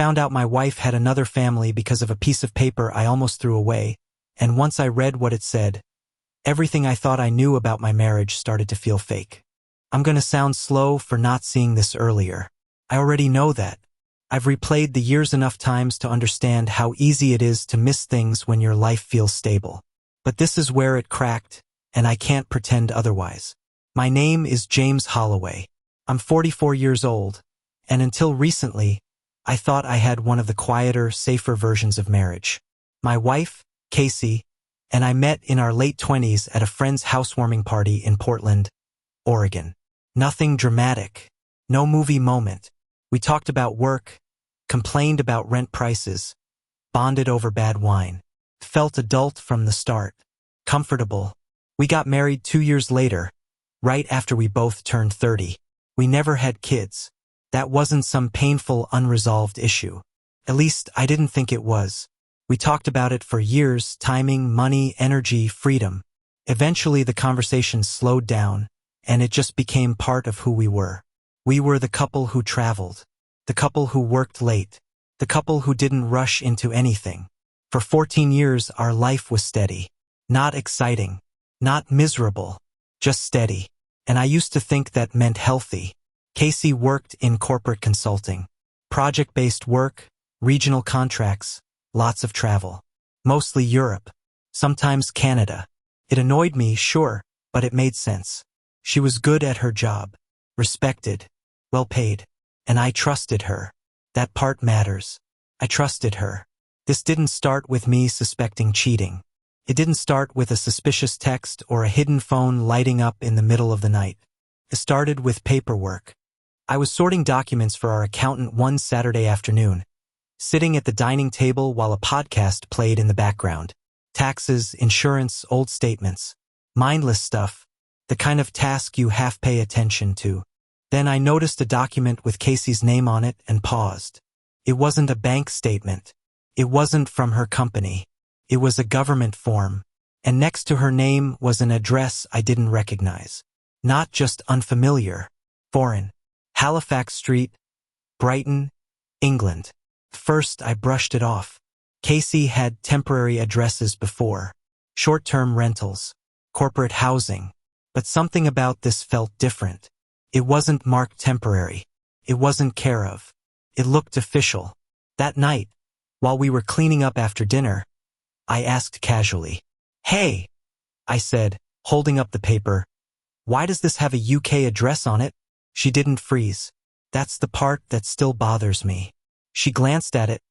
found out my wife had another family because of a piece of paper I almost threw away, and once I read what it said, everything I thought I knew about my marriage started to feel fake. I'm gonna sound slow for not seeing this earlier. I already know that. I've replayed the years enough times to understand how easy it is to miss things when your life feels stable. But this is where it cracked, and I can't pretend otherwise. My name is James Holloway. I'm 44 years old, and until recently, I thought I had one of the quieter, safer versions of marriage. My wife, Casey, and I met in our late 20s at a friend's housewarming party in Portland, Oregon. Nothing dramatic. No movie moment. We talked about work, complained about rent prices, bonded over bad wine. Felt adult from the start. Comfortable. We got married 2 years later, right after we both turned 30. We never had kids. That wasn't some painful, unresolved issue. At least, I didn't think it was. We talked about it for years, timing, money, energy, freedom. Eventually, the conversation slowed down, and it just became part of who we were. We were the couple who traveled, the couple who worked late, the couple who didn't rush into anything. For 14 years, our life was steady. Not exciting, not miserable, just steady. And I used to think that meant healthy. Casey worked in corporate consulting. Project-based work, regional contracts, lots of travel. Mostly Europe, sometimes Canada. It annoyed me, sure, but it made sense. She was good at her job, respected, well paid, and I trusted her. That part matters. I trusted her. This didn't start with me suspecting cheating. It didn't start with a suspicious text or a hidden phone lighting up in the middle of the night. It started with paperwork. I was sorting documents for our accountant one Saturday afternoon, sitting at the dining table while a podcast played in the background. Taxes, insurance, old statements. Mindless stuff. The kind of task you half pay attention to. Then I noticed a document with Casey's name on it and paused. It wasn't a bank statement. It wasn't from her company. It was a government form. And next to her name was an address I didn't recognize. Not just unfamiliar. Foreign. Halifax Street, Brighton, England. First, I brushed it off. Casey had temporary addresses before. Short-term rentals. Corporate housing. But something about this felt different. It wasn't marked temporary. It wasn't care of. It looked official. That night, while we were cleaning up after dinner, I asked casually, "Hey," I said, holding up the paper, "why does this have a UK address on it?" She didn't freeze. That's the part that still bothers me. She glanced at it,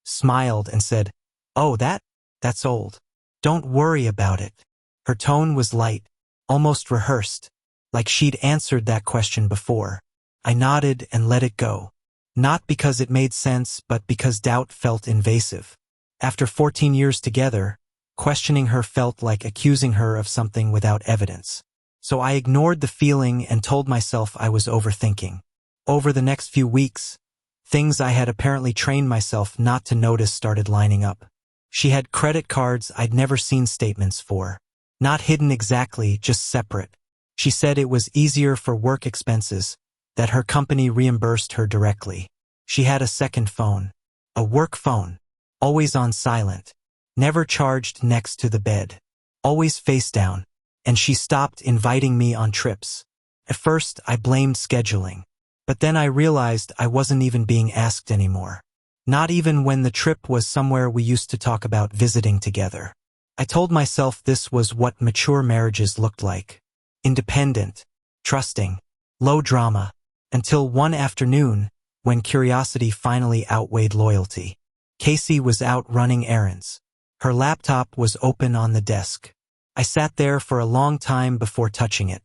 smiled, and said, "Oh, that's old. Don't worry about it." Her tone was light, almost rehearsed, like she'd answered that question before. I nodded and let it go. Not because it made sense, but because doubt felt invasive. After 14 years together, questioning her felt like accusing her of something without evidence. So I ignored the feeling and told myself I was overthinking. Over the next few weeks, things I had apparently trained myself not to notice started lining up. She had credit cards I'd never seen statements for. Not hidden exactly, just separate. She said it was easier for work expenses, that her company reimbursed her directly. She had a second phone. A work phone. Always on silent. Never charged next to the bed. Always face down. And she stopped inviting me on trips. At first, I blamed scheduling. But then I realized I wasn't even being asked anymore. Not even when the trip was somewhere we used to talk about visiting together. I told myself this was what mature marriages looked like. Independent, trusting, low drama, until one afternoon, when curiosity finally outweighed loyalty. Casey was out running errands. Her laptop was open on the desk. I sat there for a long time before touching it.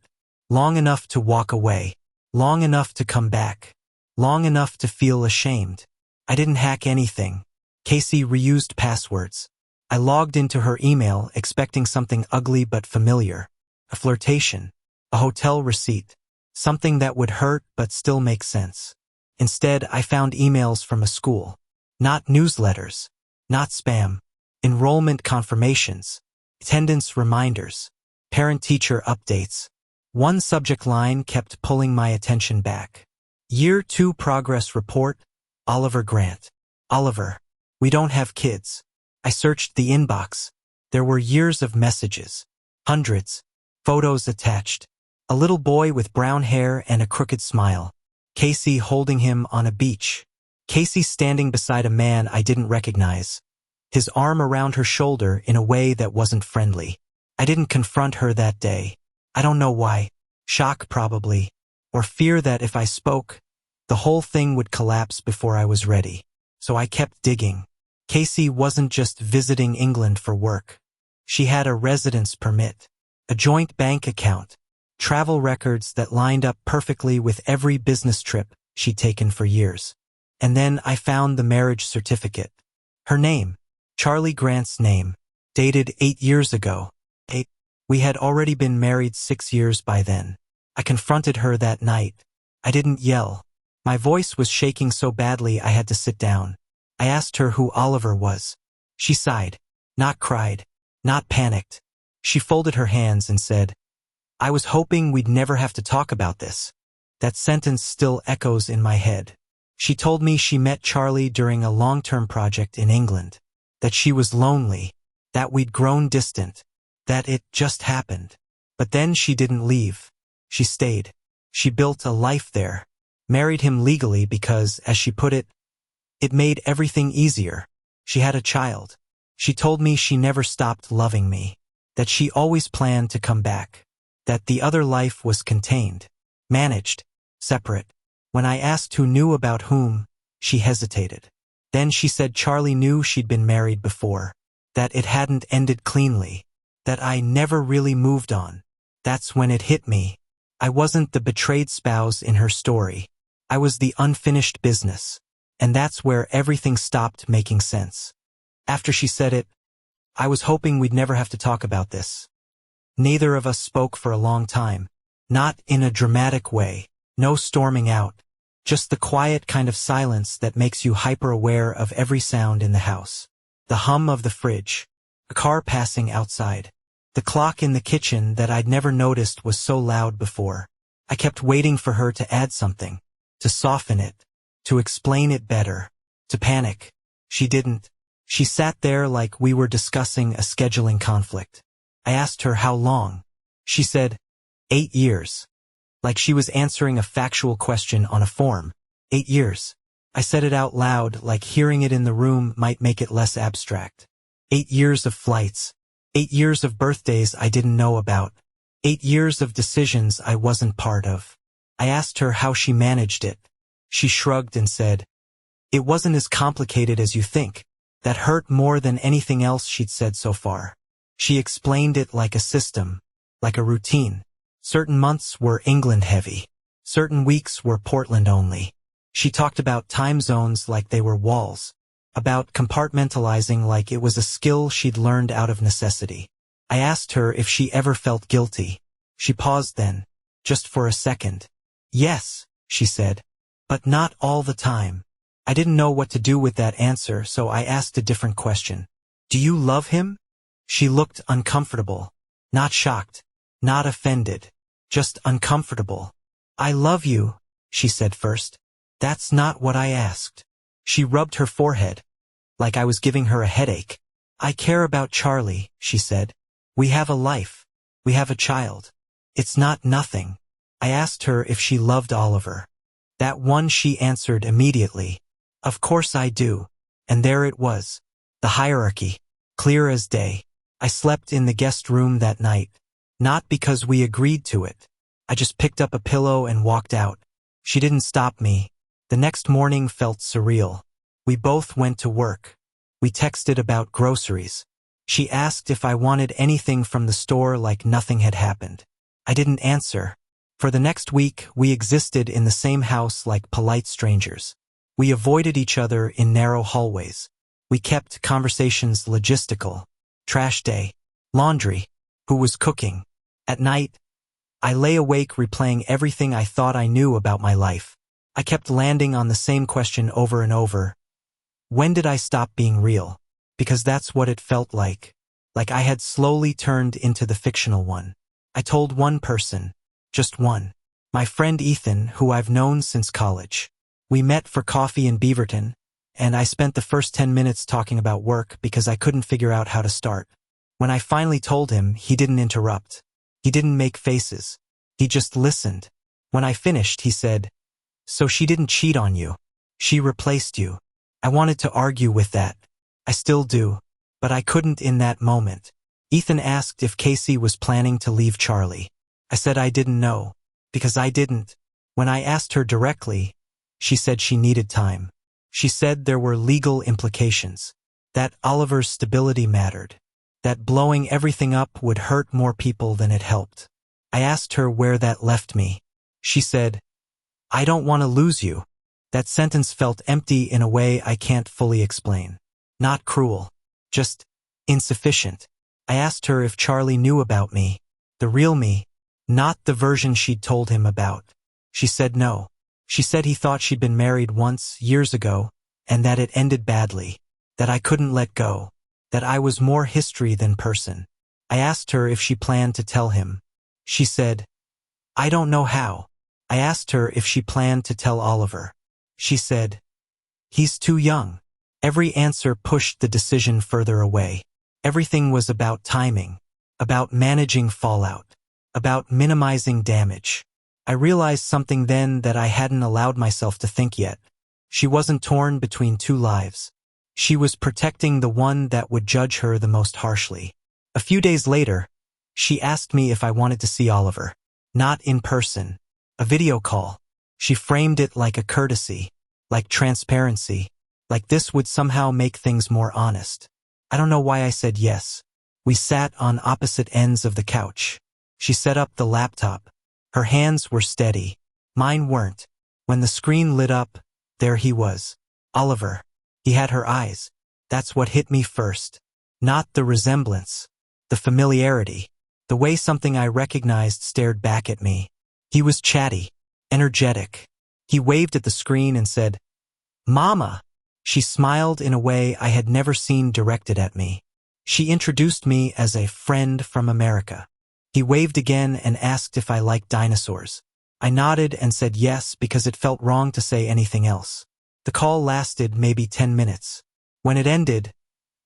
Long enough to walk away. Long enough to come back. Long enough to feel ashamed. I didn't hack anything. Casey reused passwords. I logged into her email expecting something ugly but familiar. A flirtation. A hotel receipt. Something that would hurt but still make sense. Instead, I found emails from a school. Not newsletters. Not spam. Enrollment confirmations. Attendance reminders. Parent-teacher updates. One subject line kept pulling my attention back. Year 2 progress report, Oliver Grant. Oliver. We don't have kids. I searched the inbox. There were years of messages. Hundreds. Photos attached. A little boy with brown hair and a crooked smile. Casey holding him on a beach. Casey standing beside a man I didn't recognize. His arm around her shoulder in a way that wasn't friendly. I didn't confront her that day. I don't know why. Shock probably. Or fear that if I spoke, the whole thing would collapse before I was ready. So I kept digging. Casey wasn't just visiting England for work. She had a residence permit, a joint bank account, travel records that lined up perfectly with every business trip she'd taken for years. And then I found the marriage certificate. Her name, Charlie Grant's name, dated 8 years ago. We had already been married 6 years by then. I confronted her that night. I didn't yell. My voice was shaking so badly I had to sit down. I asked her who Oliver was. She sighed, not cried, not panicked. She folded her hands and said, I was hoping we'd never have to talk about this. That sentence still echoes in my head. She told me she met Charlie during a long-term project in England, that she was lonely, that we'd grown distant, that it just happened. But then she didn't leave. She stayed. She built a life there, married him legally because, as she put it made everything easier. She had a child. She told me she never stopped loving me, that she always planned to come back, that the other life was contained, managed, separate. When I asked who knew about whom, she hesitated. Then she said Charlie knew she'd been married before, that it hadn't ended cleanly, that I never really moved on. That's when it hit me. I wasn't the betrayed spouse in her story. I was the unfinished business. And that's where everything stopped making sense. After she said it, I was hoping we'd never have to talk about this. Neither of us spoke for a long time. Not in a dramatic way. No storming out. Just the quiet kind of silence that makes you hyper-aware of every sound in the house. The hum of the fridge. A car passing outside. The clock in the kitchen that I'd never noticed was so loud before. I kept waiting for her to add something. To soften it. To explain it better. To panic. She didn't. She sat there like we were discussing a scheduling conflict. I asked her how long. She said, 8 years. Like she was answering a factual question on a form. 8 years. I said it out loud like hearing it in the room might make it less abstract. 8 years of flights. 8 years of birthdays I didn't know about. 8 years of decisions I wasn't part of. I asked her how she managed it. She shrugged and said, it wasn't as complicated as you think. That hurt more than anything else she'd said so far. She explained it like a system, like a routine. Certain months were England heavy. Certain weeks were Portland only. She talked about time zones like they were walls. About compartmentalizing like it was a skill she'd learned out of necessity. I asked her if she ever felt guilty. She paused then, just for a second. Yes, she said. But not all the time. I didn't know what to do with that answer, so I asked a different question. Do you love him? She looked uncomfortable. Not shocked. Not offended. Just uncomfortable. I love you, she said first. That's not what I asked. She rubbed her forehead, like I was giving her a headache. I care about Charlie, she said. We have a life. We have a child. It's not nothing. I asked her if she loved Oliver. That one she answered immediately. Of course I do. And there it was. The hierarchy. Clear as day. I slept in the guest room that night. Not because we agreed to it. I just picked up a pillow and walked out. She didn't stop me. The next morning felt surreal. We both went to work. We texted about groceries. She asked if I wanted anything from the store like nothing had happened. I didn't answer. For the next week, we existed in the same house like polite strangers. We avoided each other in narrow hallways. We kept conversations logistical. Trash day. Laundry. Who was cooking? At night, I lay awake replaying everything I thought I knew about my life. I kept landing on the same question over and over. When did I stop being real? Because that's what it felt like. Like I had slowly turned into the fictional one. I told one person. Just one. My friend Ethan, who I've known since college. We met for coffee in Beaverton, and I spent the first 10 minutes talking about work because I couldn't figure out how to start. When I finally told him, he didn't interrupt. He didn't make faces. He just listened. When I finished, he said, "So she didn't cheat on you. She replaced you." I wanted to argue with that. I still do. But I couldn't in that moment. Ethan asked if Casey was planning to leave Charlie. I said I didn't know. Because I didn't. When I asked her directly, she said she needed time. She said there were legal implications. That Oliver's stability mattered. That blowing everything up would hurt more people than it helped. I asked her where that left me. She said, "I don't want to lose you." That sentence felt empty in a way I can't fully explain. Not cruel. Just insufficient. I asked her if Charlie knew about me. The real me. Not the version she'd told him about. She said no. She said he thought she'd been married once, years ago, and that it ended badly. That I couldn't let go. That I was more history than person. I asked her if she planned to tell him. She said, "I don't know how." I asked her if she planned to tell Oliver. She said, "He's too young." Every answer pushed the decision further away. Everything was about timing, about managing fallout, about minimizing damage. I realized something then that I hadn't allowed myself to think yet. She wasn't torn between two lives. She was protecting the one that would judge her the most harshly. A few days later, she asked me if I wanted to see Oliver. Not in person. A video call. She framed it like a courtesy, like transparency, like this would somehow make things more honest. I don't know why I said yes. We sat on opposite ends of the couch. She set up the laptop. Her hands were steady. Mine weren't. When the screen lit up, there he was. Oliver. He had her eyes. That's what hit me first. Not the resemblance. The familiarity. The way something I recognized stared back at me. He was chatty. Energetic. He waved at the screen and said, "Mama." She smiled in a way I had never seen directed at me. She introduced me as a friend from America. He waved again and asked if I liked dinosaurs. I nodded and said yes because it felt wrong to say anything else. The call lasted maybe 10 minutes. When it ended,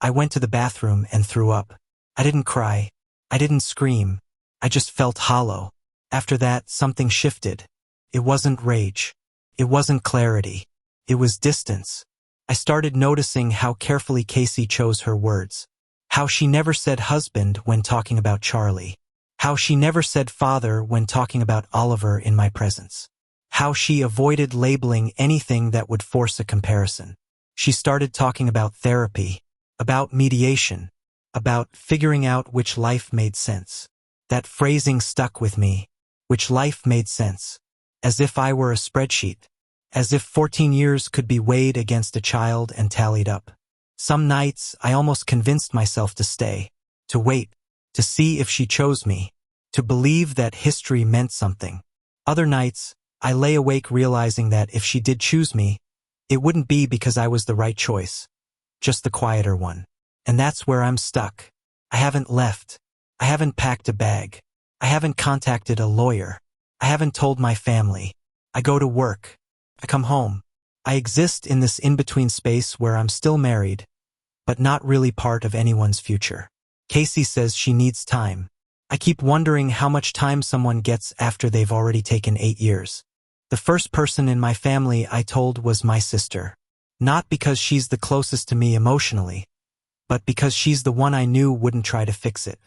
I went to the bathroom and threw up. I didn't cry. I didn't scream. I just felt hollow. After that, something shifted. It wasn't rage. It wasn't clarity. It was distance. I started noticing how carefully Casey chose her words. How she never said husband when talking about Charlie. How she never said father when talking about Oliver in my presence. How she avoided labeling anything that would force a comparison. She started talking about therapy, about mediation, about figuring out which life made sense. That phrasing stuck with me. Which life made sense. As if I were a spreadsheet. As if 14 years could be weighed against a child and tallied up. Some nights, I almost convinced myself to stay, to wait, to see if she chose me, to believe that history meant something. Other nights, I lay awake realizing that if she did choose me, it wouldn't be because I was the right choice, just the quieter one. And that's where I'm stuck. I haven't left. I haven't packed a bag. I haven't contacted a lawyer. I haven't told my family. I go to work. I come home. I exist in this in-between space where I'm still married, but not really part of anyone's future. Casey says she needs time. I keep wondering how much time someone gets after they've already taken 8 years. The first person in my family I told was my sister. Not because she's the closest to me emotionally, but because she's the one I knew wouldn't try to fix it.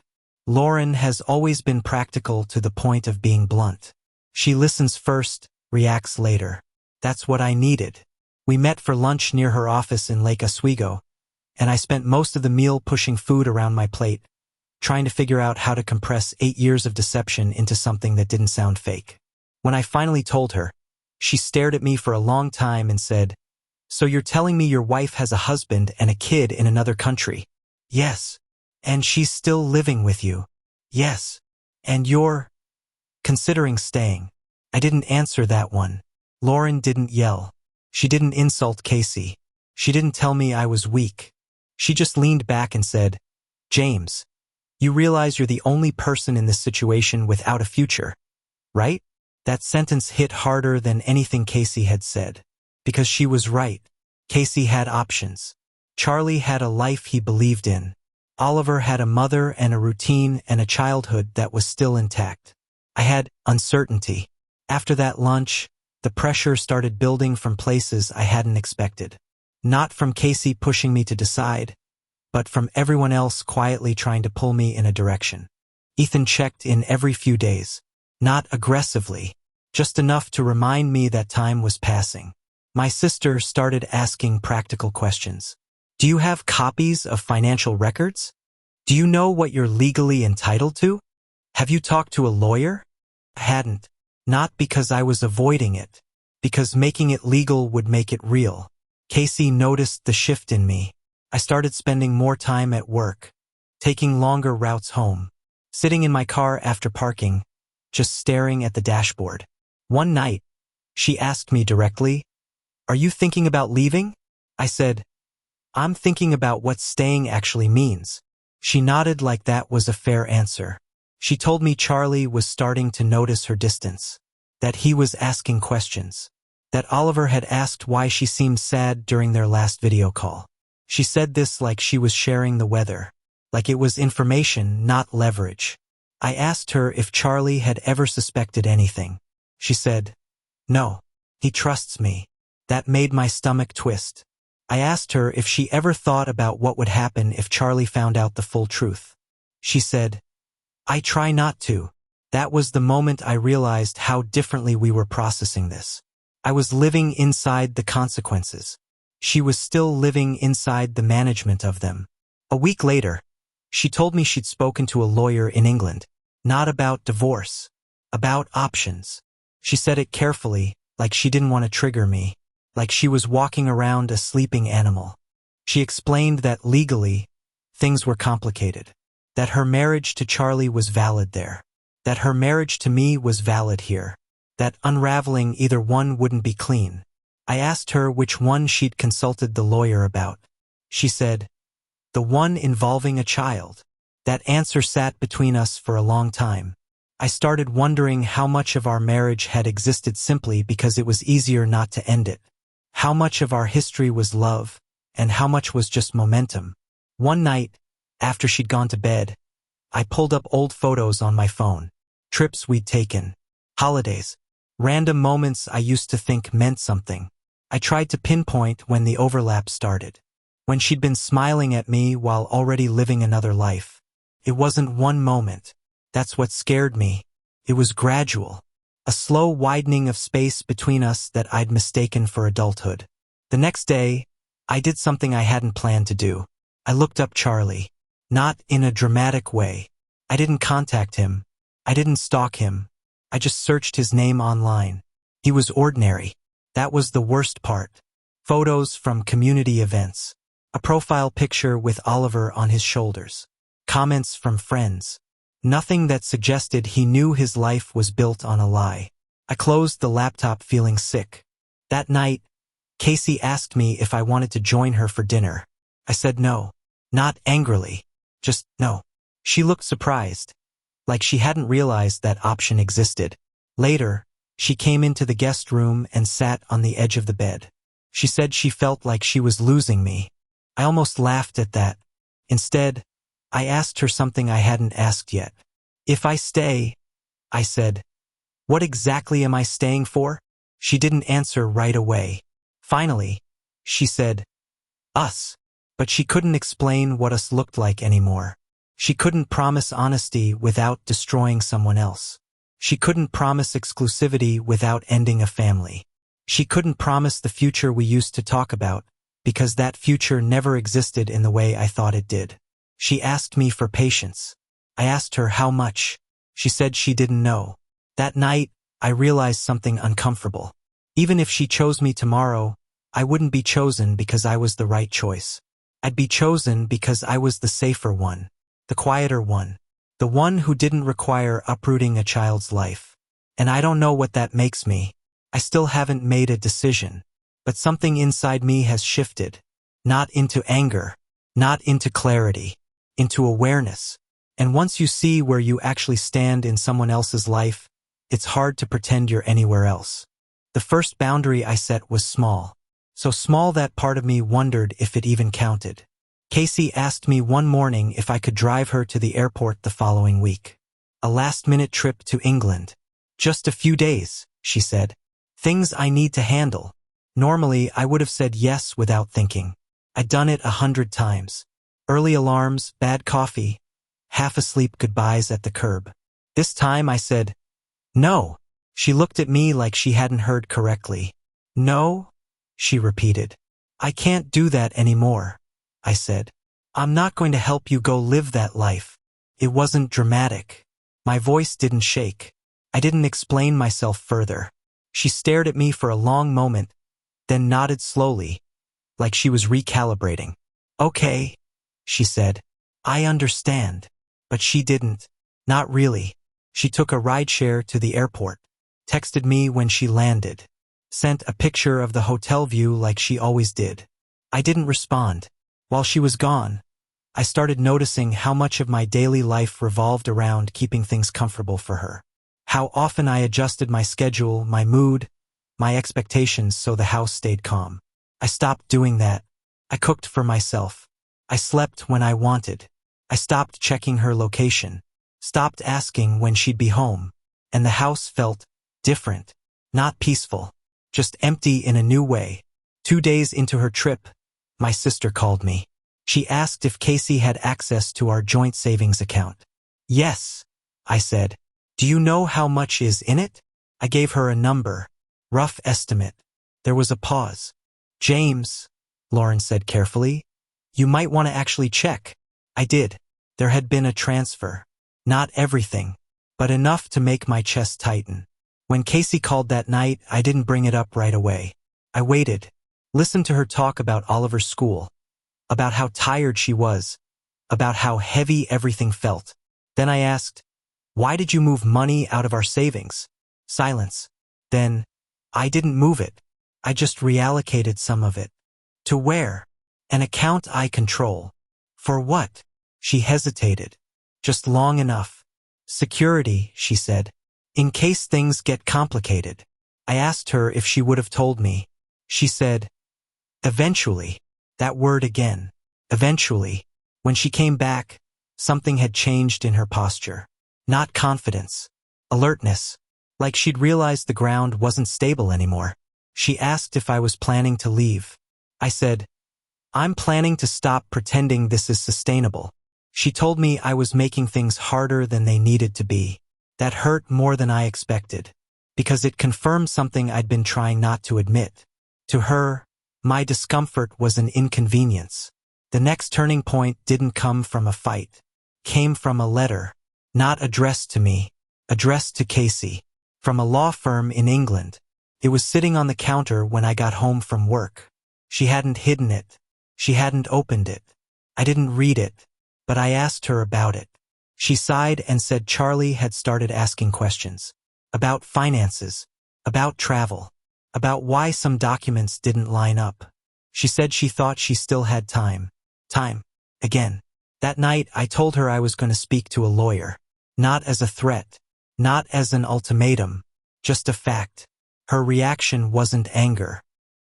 Lauren has always been practical to the point of being blunt. She listens first, reacts later. That's what I needed. We met for lunch near her office in Lake Oswego, and I spent most of the meal pushing food around my plate, trying to figure out how to compress 8 years of deception into something that didn't sound fake. When I finally told her, she stared at me for a long time and said, "So you're telling me your wife has a husband and a kid in another country?" "Yes." "And she's still living with you?" "Yes." "And you're considering staying?" I didn't answer that one. Lauren didn't yell. She didn't insult Casey. She didn't tell me I was weak. She just leaned back and said, "James, you realize you're the only person in this situation without a future, right?" That sentence hit harder than anything Casey had said. Because she was right. Casey had options. Charlie had a life he believed in. Oliver had a mother and a routine and a childhood that was still intact. I had uncertainty. After that lunch, the pressure started building from places I hadn't expected. Not from Casey pushing me to decide, but from everyone else quietly trying to pull me in a direction. Ethan checked in every few days. Not aggressively, just enough to remind me that time was passing. My sister started asking practical questions. Do you have copies of financial records? Do you know what you're legally entitled to? Have you talked to a lawyer? I hadn't. Not because I was avoiding it, because making it legal would make it real. Casey noticed the shift in me. I started spending more time at work, taking longer routes home, sitting in my car after parking, just staring at the dashboard. One night, she asked me directly, "Are you thinking about leaving?" I said, "I'm thinking about what staying actually means." She nodded like that was a fair answer. She told me Charlie was starting to notice her distance, that he was asking questions, that Oliver had asked why she seemed sad during their last video call. She said this like she was sharing the weather, like it was information, not leverage. I asked her if Charlie had ever suspected anything. She said, "No, he trusts me." That made my stomach twist. I asked her if she ever thought about what would happen if Charlie found out the full truth. She said, "I try not to." That was the moment I realized how differently we were processing this. I was living inside the consequences. She was still living inside the management of them. A week later, she told me she'd spoken to a lawyer in England, not about divorce, about options. She said it carefully, like she didn't want to trigger me, like she was walking around a sleeping animal. She explained that legally, things were complicated, that her marriage to Charlie was valid there, that her marriage to me was valid here, that unraveling either one wouldn't be clean. I asked her which one she'd consulted the lawyer about. She said, "The one involving a child." That answer sat between us for a long time. I started wondering how much of our marriage had existed simply because it was easier not to end it. How much of our history was love, and how much was just momentum. One night, after she'd gone to bed, I pulled up old photos on my phone. Trips we'd taken, holidays, random moments I used to think meant something. I tried to pinpoint when the overlap started, when she'd been smiling at me while already living another life. It wasn't one moment. That's what scared me. It was gradual. A slow widening of space between us that I'd mistaken for adulthood. The next day, I did something I hadn't planned to do. I looked up Charlie. Not in a dramatic way. I didn't contact him. I didn't stalk him. I just searched his name online. He was ordinary. That was the worst part. Photos from community events. A profile picture with Oliver on his shoulders. Comments from friends. Nothing that suggested he knew his life was built on a lie. I closed the laptop feeling sick. That night, Casey asked me if I wanted to join her for dinner. I said no. Not angrily. Just no. She looked surprised, like she hadn't realized that option existed. Later, she came into the guest room and sat on the edge of the bed. She said she felt like she was losing me. I almost laughed at that. Instead, I asked her something I hadn't asked yet. "If I stay," I said, "what exactly am I staying for?" She didn't answer right away. Finally, she said, "Us." But she couldn't explain what us looked like anymore. She couldn't promise honesty without destroying someone else. She couldn't promise exclusivity without ending a family. She couldn't promise the future we used to talk about, because that future never existed in the way I thought it did. She asked me for patience. I asked her how much. She said she didn't know. That night, I realized something uncomfortable. Even if she chose me tomorrow, I wouldn't be chosen because I was the right choice. I'd be chosen because I was the safer one, the quieter one, the one who didn't require uprooting a child's life. And I don't know what that makes me. I still haven't made a decision. But something inside me has shifted. Not into anger, not into clarity, into awareness. And once you see where you actually stand in someone else's life, it's hard to pretend you're anywhere else. The first boundary I set was small. so small that part of me wondered if it even counted. Casey asked me one morning if I could drive her to the airport the following week. A last-minute trip to England. Just a few days, she said. Things I need to handle. Normally, I would have said yes without thinking. I'd done it 100 times. Early alarms, bad coffee, half-asleep goodbyes at the curb. This time I said, no. She looked at me like she hadn't heard correctly. No? She repeated. I can't do that anymore, I said. I'm not going to help you go live that life. It wasn't dramatic. My voice didn't shake. I didn't explain myself further. She stared at me for a long moment, then nodded slowly, like she was recalibrating. Okay, she said. I understand. But she didn't. Not really. She took a rideshare to the airport, texted me when she landed, sent a picture of the hotel view like she always did. I didn't respond. While she was gone, I started noticing how much of my daily life revolved around keeping things comfortable for her. How often I adjusted my schedule, my mood, my expectations so the house stayed calm. I stopped doing that. I cooked for myself. I slept when I wanted. I stopped checking her location, stopped asking when she'd be home, and the house felt different, not peaceful, just empty in a new way. 2 days into her trip, my sister called me. She asked if Casey had access to our joint savings account. Yes, I said. Do you know how much is in it? I gave her a number, rough estimate. There was a pause. James, Lauren said carefully, you might want to actually check. I did. There had been a transfer. Not everything, but enough to make my chest tighten. When Casey called that night, I didn't bring it up right away. I waited, listened to her talk about Oliver's school, about how tired she was, about how heavy everything felt. Then I asked, why did you move money out of our savings? Silence. Then, I didn't move it. I just reallocated some of it. To where? An account I control. For what? She hesitated. Just long enough. Security, she said. In case things get complicated. I asked her if she would have told me. She said, eventually. That word again. Eventually. When she came back, something had changed in her posture. Not confidence. Alertness. Like she'd realized the ground wasn't stable anymore. She asked if I was planning to leave. I said, I'm planning to stop pretending this is sustainable. She told me I was making things harder than they needed to be. That hurt more than I expected, because it confirmed something I'd been trying not to admit. To her, my discomfort was an inconvenience. The next turning point didn't come from a fight. Came from a letter, not addressed to me, addressed to Casey, from a law firm in England. It was sitting on the counter when I got home from work. She hadn't hidden it. She hadn't opened it. I didn't read it, but I asked her about it. She sighed and said Charlie had started asking questions. About finances, about travel, about why some documents didn't line up. She said she thought she still had time. Time. Again. That night I told her I was going to speak to a lawyer. Not as a threat. Not as an ultimatum. Just a fact. Her reaction wasn't anger.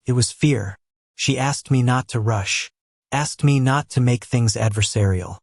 It was fear. She asked me not to rush. Asked me not to make things adversarial.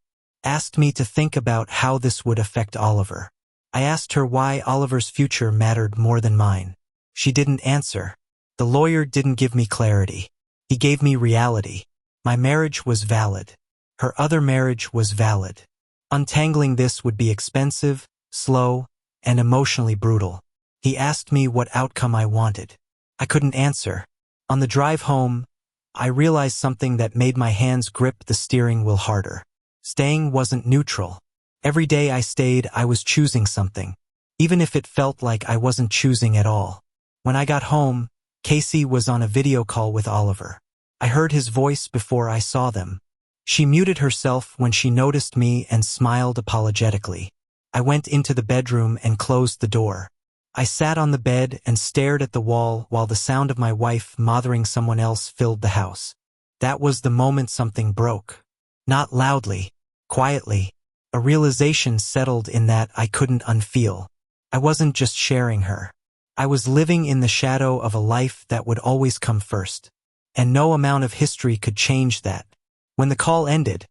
Asked me to think about how this would affect Oliver. I asked her why Oliver's future mattered more than mine. She didn't answer. The lawyer didn't give me clarity. He gave me reality. My marriage was valid. Her other marriage was valid. Untangling this would be expensive, slow, and emotionally brutal. He asked me what outcome I wanted. I couldn't answer. On the drive home, I realized something that made my hands grip the steering wheel harder. Staying wasn't neutral. Every day I stayed, I was choosing something, even if it felt like I wasn't choosing at all. When I got home, Casey was on a video call with Oliver. I heard his voice before I saw them. She muted herself when she noticed me and smiled apologetically. I went into the bedroom and closed the door. I sat on the bed and stared at the wall while the sound of my wife mothering someone else filled the house. That was the moment something broke. Not loudly, quietly. A realization settled in that I couldn't unfeel. I wasn't just sharing her. I was living in the shadow of a life that would always come first. and no amount of history could change that. When the call ended,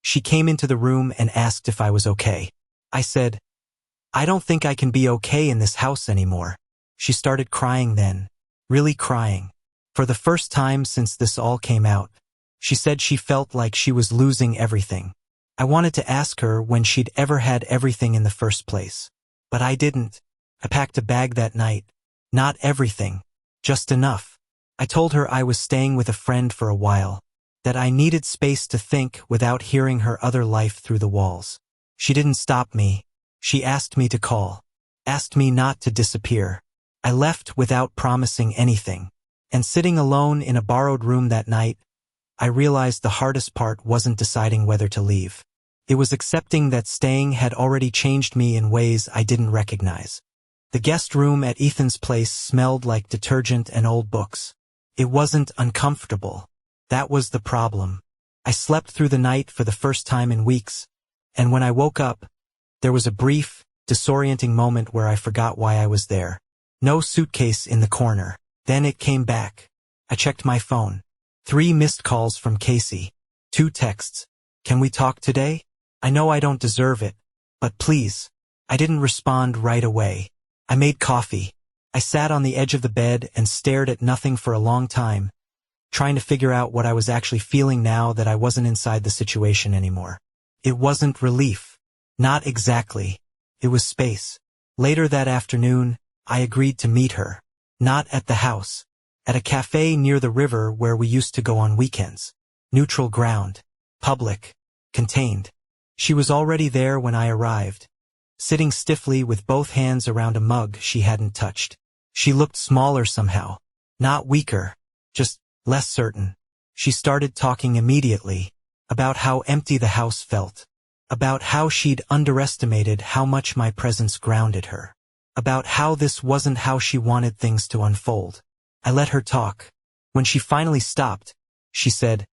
she came into the room and asked if I was okay. I said, "I don't think I can be okay in this house anymore." She started crying then, really crying. For the first time since this all came out, she said she felt like she was losing everything. I wanted to ask her when she'd ever had everything in the first place. But I didn't. I packed a bag that night. Not everything. Just enough. I told her I was staying with a friend for a while, that I needed space to think without hearing her other life through the walls. She didn't stop me. She asked me to call. Asked me not to disappear. I left without promising anything. And sitting alone in a borrowed room that night, I realized the hardest part wasn't deciding whether to leave. It was accepting that staying had already changed me in ways I didn't recognize. The guest room at Ethan's place smelled like detergent and old books. It wasn't uncomfortable. That was the problem. I slept through the night for the first time in weeks, and when I woke up, there was a brief, disorienting moment where I forgot why I was there. No suitcase in the corner. Then it came back. I checked my phone. 3 missed calls from Casey. 2 texts. "Can we talk today? I know I don't deserve it, but please." I didn't respond right away. I made coffee. I sat on the edge of the bed and stared at nothing for a long time, trying to figure out what I was actually feeling now that I wasn't inside the situation anymore. It wasn't relief. Not exactly. It was space. Later that afternoon, I agreed to meet her. Not at the house. At a cafe near the river where we used to go on weekends. Neutral ground. Public. Contained. She was already there when I arrived, sitting stiffly with both hands around a mug she hadn't touched. She looked smaller somehow. Not weaker. Just less certain. She started talking immediately about how empty the house felt, about how she'd underestimated how much my presence grounded her, about how this wasn't how she wanted things to unfold. I let her talk. When she finally stopped, she said,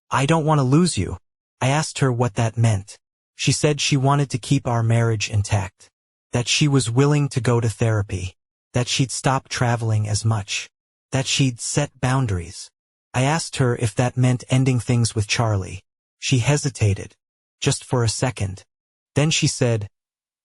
"I don't want to lose you." I asked her what that meant. She said she wanted to keep our marriage intact, that she was willing to go to therapy, that she'd stop traveling as much, that she'd set boundaries. I asked her if that meant ending things with Charlie. She hesitated, just for a second. Then she said,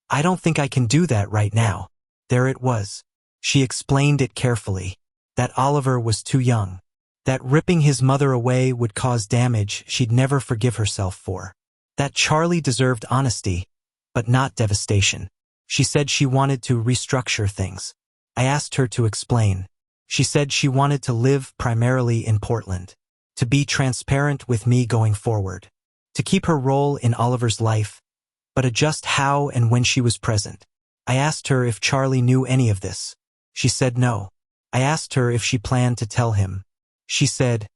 "I don't think I can do that right now." There it was. She explained it carefully, that Oliver was too young, that ripping his mother away would cause damage she'd never forgive herself for, that Charlie deserved honesty, but not devastation. She said she wanted to restructure things. I asked her to explain. She said she wanted to live primarily in Portland, to be transparent with me going forward, to keep her role in Oliver's life, but adjust how and when she was present. I asked her if Charlie knew any of this. She said no. I asked her if she planned to tell him. She said,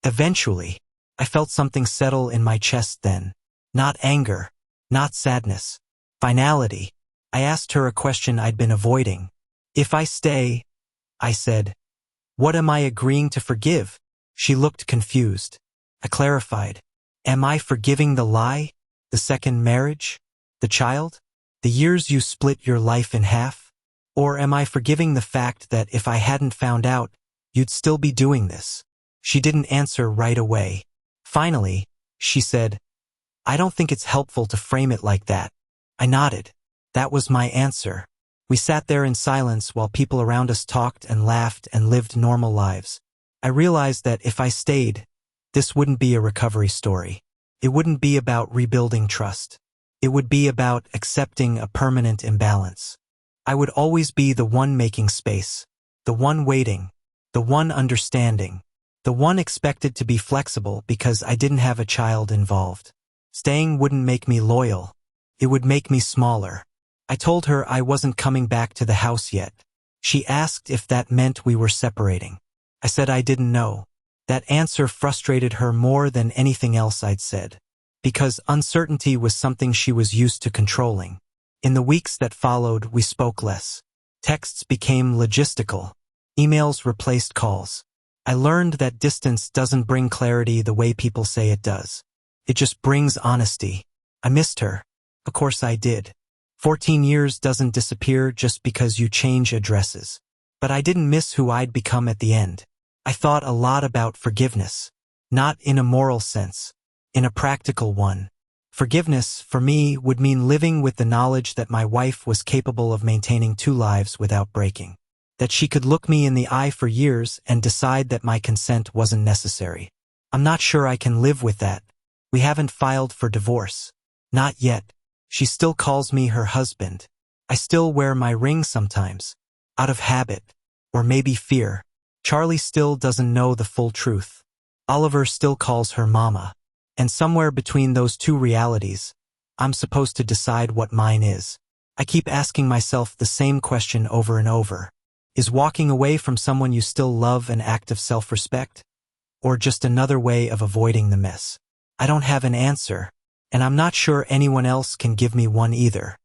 "Eventually." I felt something settle in my chest then. Not anger, not sadness. Finality. I asked her a question I'd been avoiding. "If I stay," I said, "what am I agreeing to forgive?" She looked confused. I clarified. "Am I forgiving the lie? The second marriage? The child? The years you split your life in half? Or am I forgiving the fact that if I hadn't found out, you'd still be doing this?" She didn't answer right away. Finally, she said, "I don't think it's helpful to frame it like that." I nodded. That was my answer. We sat there in silence while people around us talked and laughed and lived normal lives. I realized that if I stayed, this wouldn't be a recovery story. It wouldn't be about rebuilding trust. It would be about accepting a permanent imbalance. I would always be the one making space, the one waiting, the one understanding, the one expected to be flexible because I didn't have a child involved. Staying wouldn't make me loyal. It would make me smaller. I told her I wasn't coming back to the house yet. She asked if that meant we were separating. I said I didn't know. That answer frustrated her more than anything else I'd said, because uncertainty was something she was used to controlling. In the weeks that followed, we spoke less. Texts became logistical. Emails replaced calls. I learned that distance doesn't bring clarity the way people say it does. It just brings honesty. I missed her. Of course I did. 14 years doesn't disappear just because you change addresses. But I didn't miss who I'd become at the end. I thought a lot about forgiveness, not in a moral sense, in a practical one. Forgiveness, for me, would mean living with the knowledge that my wife was capable of maintaining two lives without breaking. That she could look me in the eye for years and decide that my consent wasn't necessary. I'm not sure I can live with that. We haven't filed for divorce. Not yet. She still calls me her husband. I still wear my ring sometimes, out of habit, or maybe fear. Charlie still doesn't know the full truth. Oliver still calls her mama. And somewhere between those two realities, I'm supposed to decide what mine is. I keep asking myself the same question over and over. Is walking away from someone you still love an act of self-respect? Or just another way of avoiding the mess? I don't have an answer, and I'm not sure anyone else can give me one either.